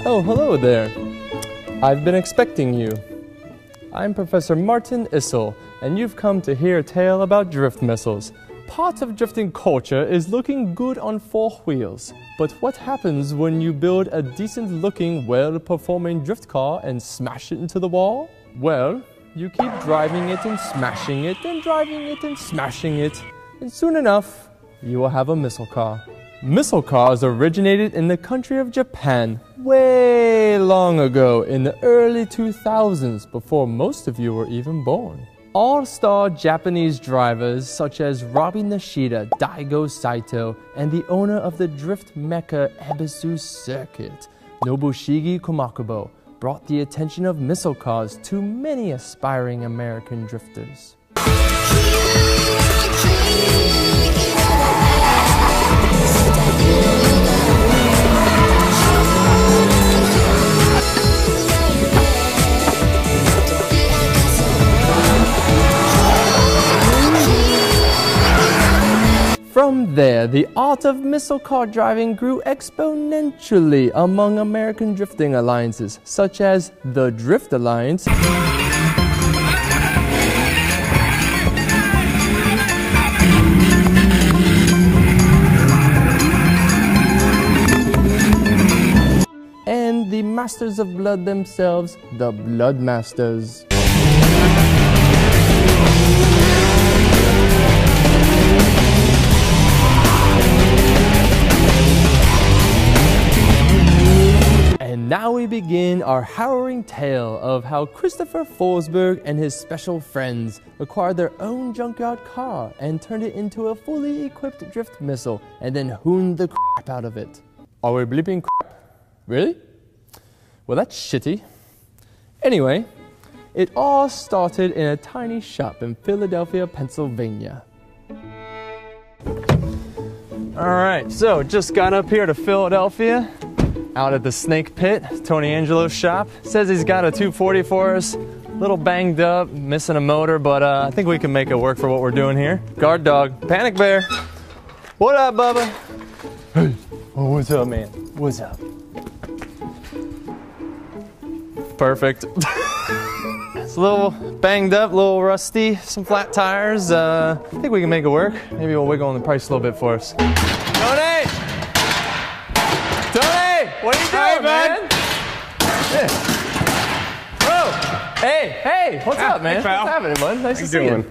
Oh, hello there. I've been expecting you. I'm Professor Martin Issel, and you've come to hear a tale about drift missiles. Part of drifting culture is looking good on four wheels. But what happens when you build a decent-looking, well-performing drift car and smash it into the wall? Well, you keep driving it and smashing it and driving it and smashing it, and soon enough, you will have a missile car. Missile cars originated in the country of Japan way long ago in the early 2000s, before most of you were even born. All-star Japanese drivers such as Robbie Nishida, Daigo Saito, and the owner of the drift mecca Ebisu Circuit, Nobushige Kumakubo, brought the attention of missile cars to many aspiring American drifters. From there, the art of missile car driving grew exponentially among American drifting alliances, such as the Drift Alliance and the Masters of Blood themselves, the Blood Masters. And now we begin our harrowing tale of how Christopher Forsberg and his special friends acquired their own junkyard car and turned it into a fully equipped drift missile and then hooned the crap out of it. Are we bleeping crap? Really? Well, that's shitty. Anyway, it all started in a tiny shop in Philadelphia, Pennsylvania. Alright, so just got up here to Philadelphia. Out at the Snake Pit, Tony Angelo's shop. Says he's got a 240 for us. Little banged up, missing a motor, but I think we can make it work for what we're doing here. Guard dog, Panic Bear. What up, Bubba? Hey, oh, what's up, man? What's up? Perfect. It's a little banged up, a little rusty, some flat tires. I think we can make it work. Maybe we'll wiggle on the price a little bit for us. Tony! Tony! What are you doing, man? Yeah. Bro! Hey! What's up, man? Hey, what's happening, bud? Nice to see you.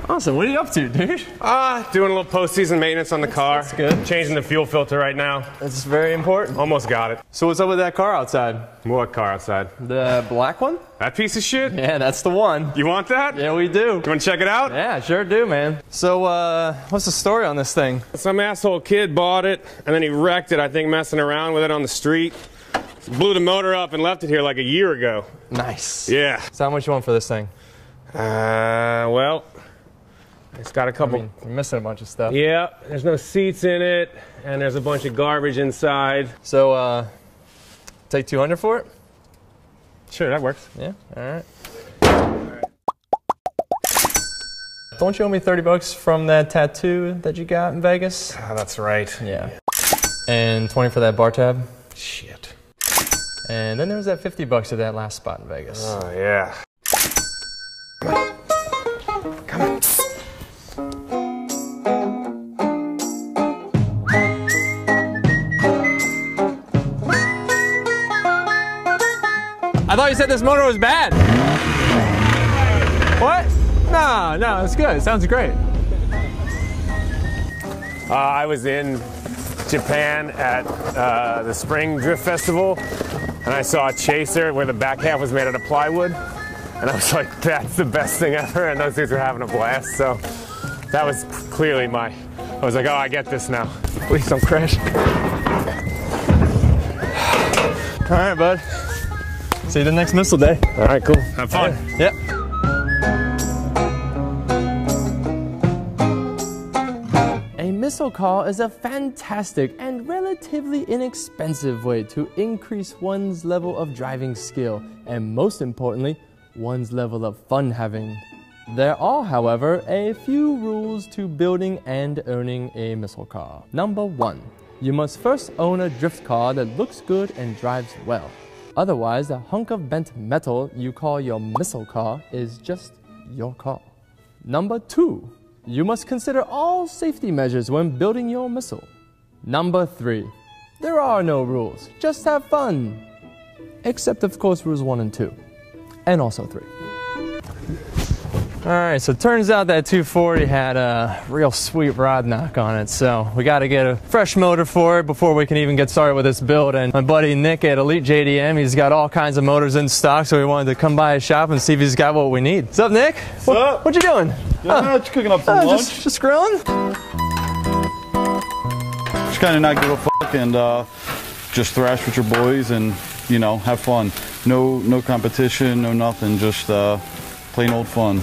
Awesome. What are you up to, dude? Doing a little postseason maintenance on the car. That's good. Changing the fuel filter right now. That's very important. Almost got it. So what's up with that car outside? What car outside? The black one? That piece of shit? Yeah, that's the one. You want that? Yeah, we do. You want to check it out? Yeah, sure do, man. So, what's the story on this thing? Some asshole kid bought it, and then he wrecked it, I think, messing around with it on the street. Blew the motor up and left it here like a year ago. Nice. Yeah. So how much you want for this thing? Well, it's got a couple... I mean, you're missing a bunch of stuff. Yeah, there's no seats in it, and there's a bunch of garbage inside. So, take 200 for it? Sure, that works. Yeah, all right. Don't you owe me 30 bucks from that tattoo that you got in Vegas? Oh, that's right. Yeah. And 20 for that bar tab? Shit. And then there was that 50 bucks at that last spot in Vegas. Oh, yeah. Come on. I thought you said this motor was bad. What? No, it's good. It sounds great. I was in Japan at the Spring Drift Festival, and I saw a chaser where the back half was made out of plywood, and I was like, that's the best thing ever, and those dudes were having a blast, so that was clearly I was like, oh, I get this now. Please don't crash. All right, bud. See you the next missile day. All right, cool. Have fun. Yep. A missile car is a fantastic and relatively inexpensive way to increase one's level of driving skill, and most importantly, one's level of fun having. There are, however, a few rules to building and owning a missile car. Number 1. You must first own a drift car that looks good and drives well. Otherwise, the hunk of bent metal you call your missile car is just your car. Number 2, you must consider all safety measures when building your missile. Number 3, there are no rules, just have fun. Except, of course, rules 1 and 2, and also 3. Alright, so it turns out that 240 had a real sweet rod knock on it, so we got to get a fresh motor for it before we can even get started with this build. And my buddy Nick at Elite JDM, he's got all kinds of motors in stock, so we wanted to come by his shop and see if he's got what we need. What's up, Nick? What's up? What you doing? Just cooking up some lunch. Just grilling? Just kind of not give a fuck and just thrash with your boys and, you know, have fun. No competition, no nothing, just plain old fun.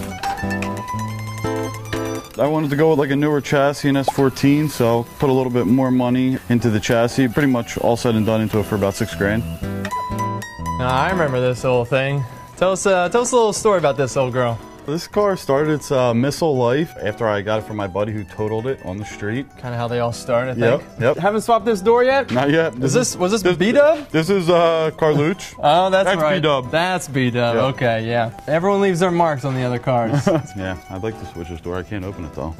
I wanted to go with like a newer chassis, an S14, so put a little bit more money into the chassis. Pretty much all said and done into it for about $6 grand. I remember this whole thing. Tell us a little story about this old girl. This car started its missile life after I got it from my buddy who totaled it on the street. Kind of how they all start, I think. Yep. Haven't swapped this door yet? Not yet. Was this B-Dub? This is Carlucci. Oh, that's right. B-Dub. That's B-Dub. Yep. Okay, yeah. Everyone leaves their marks on the other cars. Yeah, I'd like to switch this door. I can't open it though.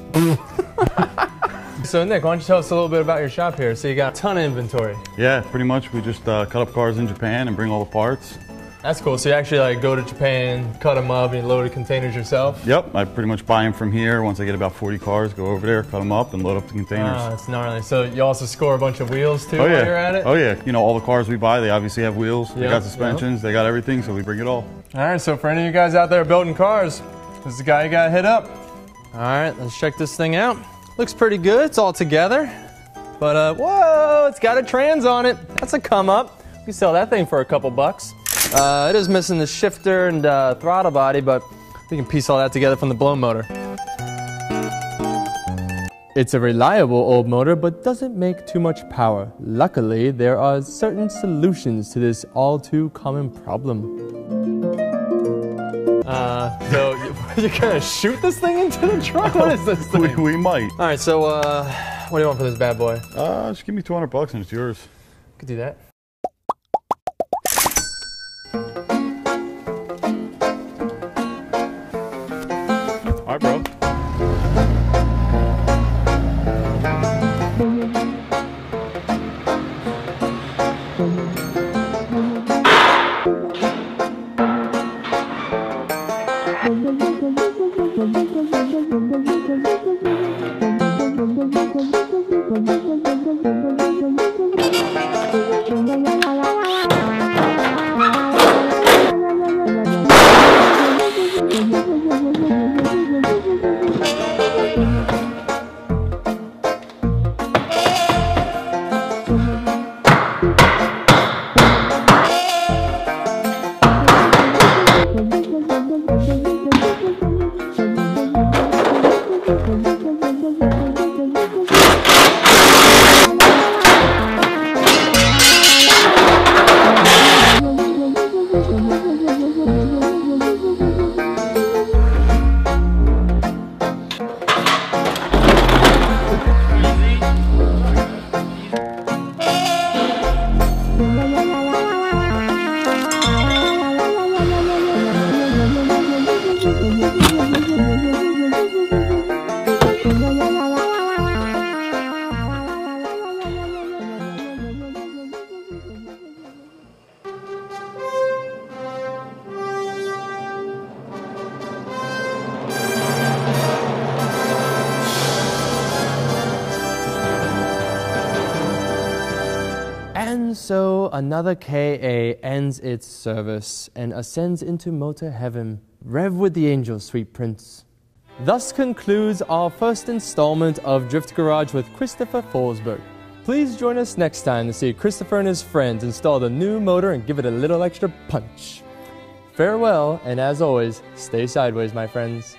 So Nick, why don't you tell us a little bit about your shop here? So you got a ton of inventory. Yeah, pretty much. We just cut up cars in Japan and bring all the parts. That's cool. So you actually like go to Japan, cut them up, and you load the containers yourself? Yep, I pretty much buy them from here. Once I get about 40 cars, go over there, cut them up, and load up the containers. Oh, that's gnarly. So you also score a bunch of wheels too while you're at it? Oh yeah. You know, all the cars we buy, they obviously have wheels. They got suspensions. They got everything, so we bring it all. All right, so for any of you guys out there building cars, this is the guy you got to hit up. All right, let's check this thing out. Looks pretty good. It's all together. But, whoa, it's got a trans on it. That's a come up. You can sell that thing for a couple bucks. It is missing the shifter and throttle body, but we can piece all that together from the blow motor. It's a reliable old motor, but doesn't make too much power. Luckily, there are certain solutions to this all too common problem. So you're gonna shoot this thing into the truck? What is this thing? We might. All right, so what do you want for this bad boy? Just give me $200 and it's yours. Could do that. All right, bro. And so another KA ends its service and ascends into motor heaven. Rev with the angels, sweet prince. Thus concludes our first installment of Drift Garage with Christopher Forsberg. Please join us next time to see Christopher and his friends install the new motor and give it a little extra punch. Farewell, and as always, stay sideways, my friends.